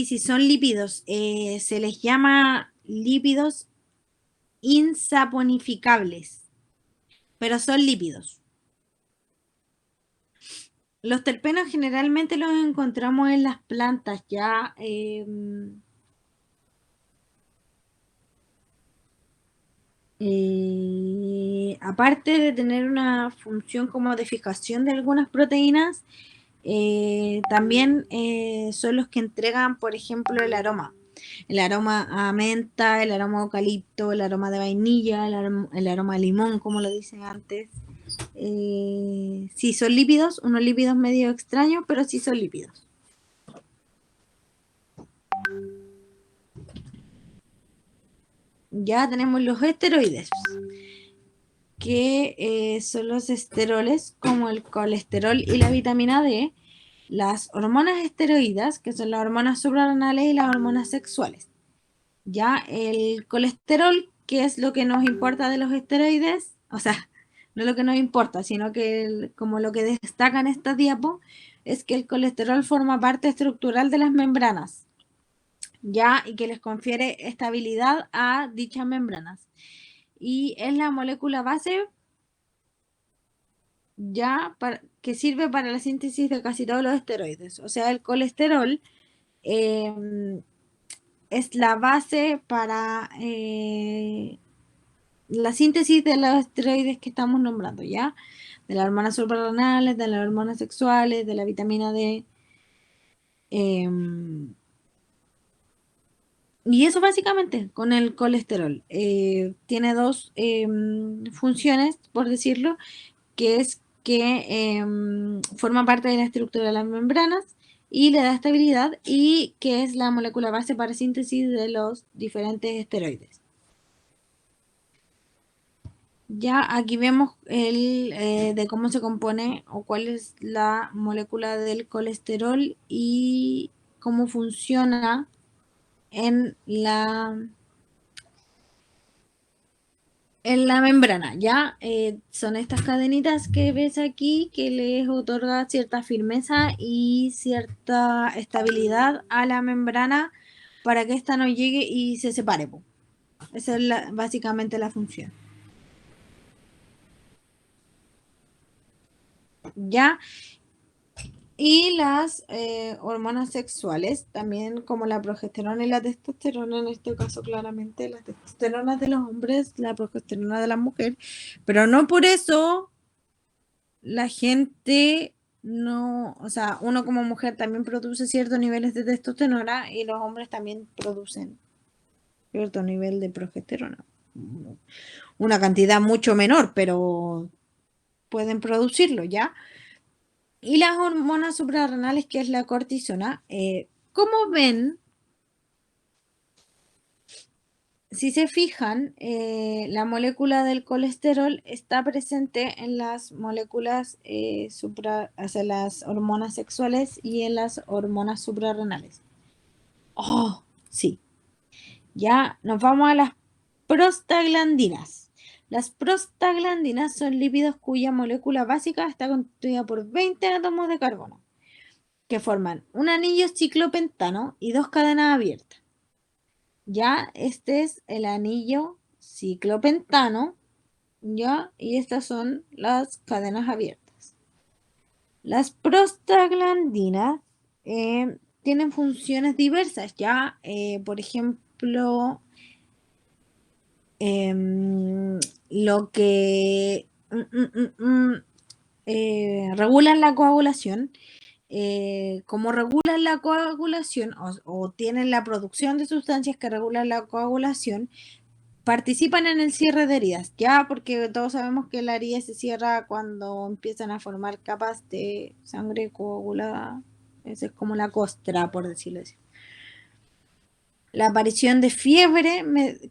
sí, son lípidos. Se les llama lípidos insaponificables, pero son lípidos. Los terpenos generalmente los encontramos en las plantas, ya. Aparte de tener una función como de fijación de algunas proteínas, también son los que entregan, por ejemplo, el aroma. El aroma a menta, el aroma a eucalipto, el aroma de vainilla, el aroma a limón, como lo dicen antes. Sí, son lípidos, unos lípidos medio extraños, pero sí son lípidos. Ya tenemos los esteroides, que son los esteroles como el colesterol y la vitamina D, las hormonas esteroidas, que son las hormonas suprarrenales y las hormonas sexuales. Ya el colesterol, que es lo que nos importa de los esteroides, o sea, no lo que nos importa, sino que como lo que destaca en esta diapo, es que el colesterol forma parte estructural de las membranas, ya, y que les confiere estabilidad a dichas membranas. Y es la molécula base ya que sirve para la síntesis de casi todos los esteroides. O sea, el colesterol es la base para la síntesis de los esteroides que estamos nombrando, ¿ya? De las hormonas suprarrenales, de las hormonas sexuales, de la vitamina D. Y eso básicamente con el colesterol. Tiene dos funciones, por decirlo, que es que forma parte de la estructura de las membranas y le da estabilidad, y que es la molécula base para síntesis de los diferentes esteroides. Ya aquí vemos de cómo se compone o cuál es la molécula del colesterol y cómo funciona en la membrana. Ya son estas cadenitas que ves aquí que les otorga cierta firmeza y cierta estabilidad a la membrana para que ésta no llegue y se separe. Esa es básicamente la función. Ya. Y las hormonas sexuales, también como la progesterona y la testosterona, en este caso claramente la testosterona de los hombres, la progesterona de la mujer, pero no por eso la gente no, o sea, uno como mujer también produce ciertos niveles de testosterona y los hombres también producen cierto nivel de progesterona. Una cantidad mucho menor, pero pueden producirlo, ¿ya? Y las hormonas suprarrenales, que es la cortisona, como ven, si se fijan, la molécula del colesterol está presente en las moléculas o sea, las hormonas sexuales y en las hormonas suprarrenales. Oh, sí. Ya nos vamos a las prostaglandinas. Las prostaglandinas son lípidos cuya molécula básica está constituida por 20 átomos de carbono, que forman un anillo ciclopentano y dos cadenas abiertas. Ya este es el anillo ciclopentano, ya, y estas son las cadenas abiertas. Las prostaglandinas tienen funciones diversas, ya, por ejemplo, lo que regulan la coagulación. Como regulan la coagulación o tienen la producción de sustancias que regulan la coagulación, participan en el cierre de heridas, ya, porque todos sabemos que la herida se cierra cuando empiezan a formar capas de sangre coagulada. Esa es como la costra, por decirlo así. La aparición de fiebre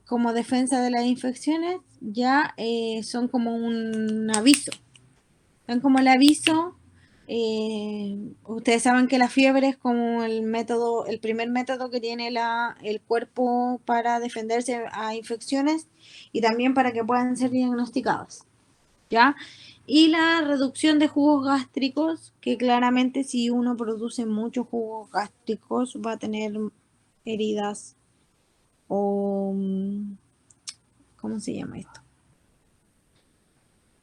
como defensa de las infecciones ya son como un aviso. Son como el aviso. Ustedes saben que la fiebre es como el primer método que tiene el cuerpo para defenderse a infecciones y también para que puedan ser diagnosticados, ¿ya? Y la reducción de jugos gástricos, que claramente si uno produce muchos jugos gástricos va a tener heridas o... ¿Cómo se llama esto?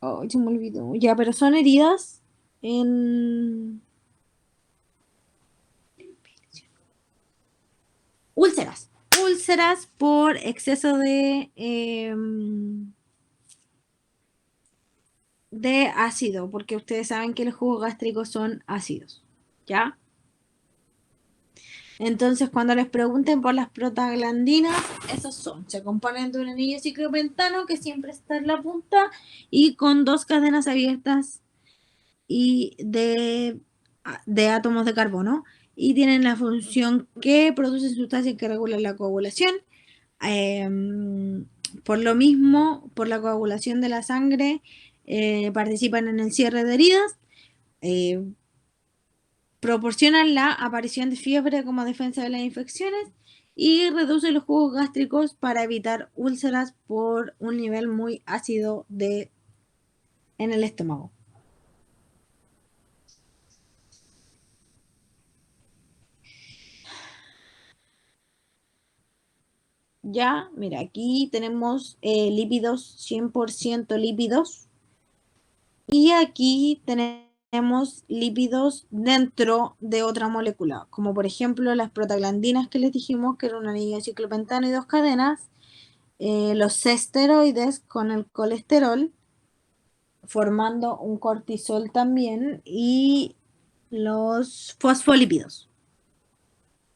Oh, se me olvidó. Ya, pero son heridas en úlceras. Úlceras por exceso de ácido, porque ustedes saben que los jugos gástricos son ácidos, ¿ya? Entonces, cuando les pregunten por las prostaglandinas, esos son. Se componen de un anillo ciclopentano que siempre está en la punta y con dos cadenas abiertas y de átomos de carbono. Y tienen la función que producen sustancias que regulan la coagulación. Eh, por lo mismo, por la coagulación de la sangre, participan en el cierre de heridas. Eh, Proporcionan la aparición de fiebre como defensa de las infecciones y reducen los jugos gástricos para evitar úlceras por un nivel muy ácido en el estómago. Ya, mira, aquí tenemos lípidos, 100% lípidos, y aquí tenemos lípidos dentro de otra molécula, como por ejemplo las prostaglandinas que les dijimos que era un anillo ciclopentano y dos cadenas, los esteroides con el colesterol, formando un cortisol también, y los fosfolípidos.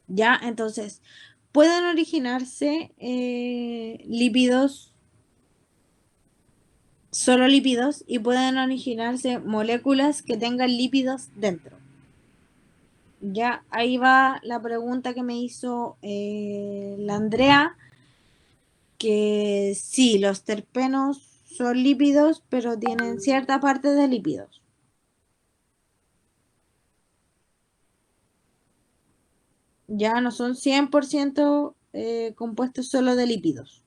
¿Ya? Entonces, pueden originarse lípidos, solo lípidos, y pueden originarse moléculas que tengan lípidos dentro. Ya, ahí va la pregunta que me hizo la Andrea, que sí, los terpenos son lípidos, pero tienen cierta parte de lípidos. Ya no son 100% compuestos solo de lípidos.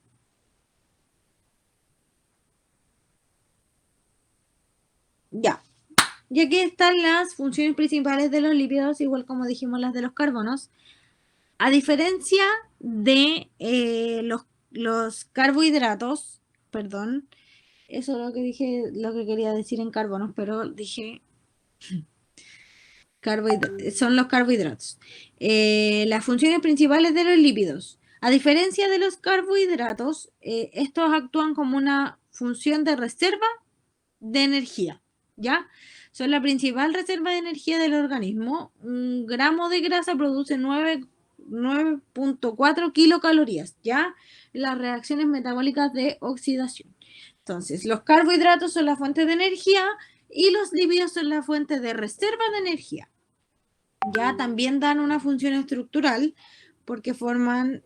Ya. Y aquí están las funciones principales de los lípidos, igual como dijimos las de los carbonos. A diferencia de los carbohidratos, perdón, eso es lo que dije, lo que quería decir en carbonos, pero dije son los carbohidratos. Las funciones principales de los lípidos. A diferencia de los carbohidratos, estos actúan como una función de reserva de energía, ¿ya? Son la principal reserva de energía del organismo. Un gramo de grasa produce 9.4 kilocalorías, ¿ya? Las reacciones metabólicas de oxidación. Entonces, los carbohidratos son la fuente de energía y los lípidos son la fuente de reserva de energía. Ya también dan una función estructural porque forman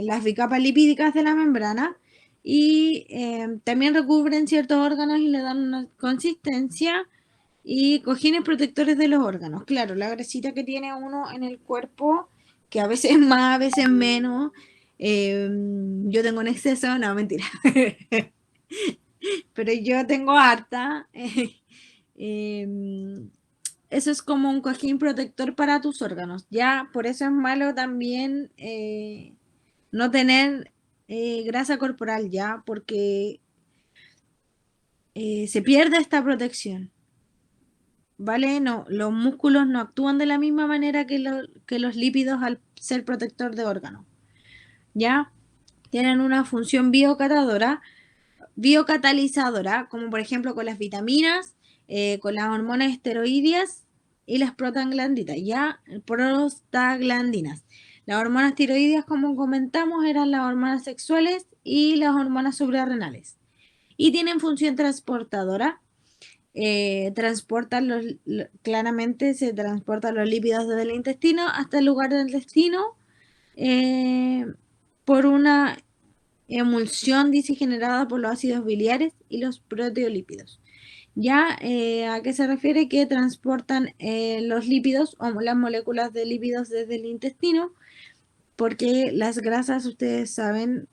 las bicapas lipídicas de la membrana y también recubren ciertos órganos y le dan una consistencia y cojines protectores de los órganos. Claro, la grasita que tiene uno en el cuerpo, que a veces más, a veces menos, yo tengo en exceso, no, mentira, pero yo tengo harta. Eh, eso es como un cojín protector para tus órganos. Ya, por eso es malo también no tener grasa corporal, ya, porque se pierde esta protección, ¿vale? No, los músculos no actúan de la misma manera que los lípidos al ser protector de órganos, ¿ya? Tienen una función biocatalizadora, como por ejemplo con las vitaminas, con las hormonas esteroideas y las prostaglandinas, ya prostaglandinas. Las hormonas tiroideas, como comentamos, eran las hormonas sexuales y las hormonas suprarrenales. Y tienen función transportadora. Claramente se transportan los lípidos desde el intestino hasta el lugar del destino eh, por una emulsión, dice, generada por los ácidos biliares y los proteolípidos. ¿Ya? ¿A qué se refiere? Que transportan los lípidos o las moléculas de lípidos desde el intestino, porque las grasas, ustedes saben,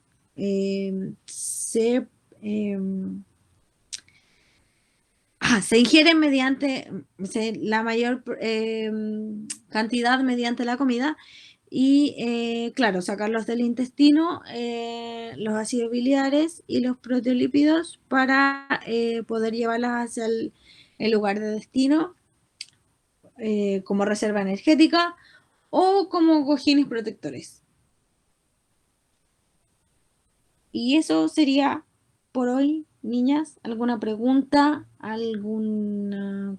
se... se ingieren mediante la mayor cantidad mediante la comida y, claro, sacarlos del intestino, los ácidos biliares y los proteolípidos para poder llevarlas hacia el lugar de destino como reserva energética o como cojines protectores. Y eso sería por hoy, niñas. ¿Alguna pregunta? ¿Alguna